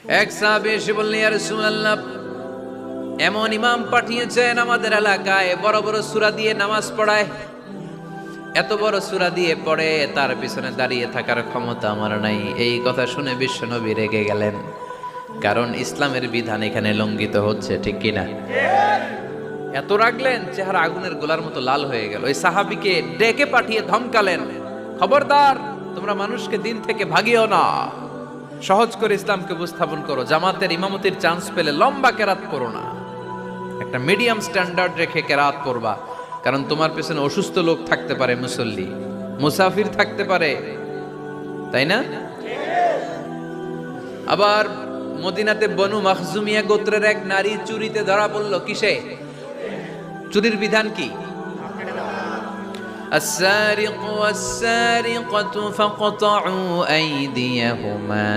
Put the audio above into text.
এক সাহাবী এসে বললেন, ইয়া রাসূলুল্লাহ, এমন ইমাম পাঠিয়েছেন আমাদের এলাকায় বড় বড় সূরা দিয়ে নামাজ পড়ায়, এত বড় সূরা দিয়ে পড়ে, তার পিছনে দাঁড়িয়ে থাকার ক্ষমতা আমার নাই। এই কথা শুনে বিশ্বনবী রেগে গেলেন, কারণ ইসলামের বিধান এখানে লঙ্ঘিত হচ্ছে, ঠিক কিনা? এত রাগলেন, চেহারা আগুনের গোলার মতো লাল হয়ে গেল। ওই সাহাবীকে ডেকে পাঠিয়ে ধমকালেন, খবরদার, তোমরা মানুষকে দিন থেকে ভাগিও না, সহজ করে ইসলামকে উপস্থাপন করো, জামাতের ইমামতির চান্স পেলে লম্বা কেরাত করো না, একটা মিডিয়াম স্ট্যান্ডার্ড রেখে কেরাত করবা, কারণ তোমার পেছনে অসুস্থ লোক থাকতে পারে, মুসল্লি, মুসাফির থাকতে পারে, তাই না? আবার মদিনাতে বনু মাখজুমিয়া গোত্রের এক নারী চুরিতে ধরা পড়ল। কিসে? চুরির বিধান কি? السارق والسارقة فاقطعوا أيديهما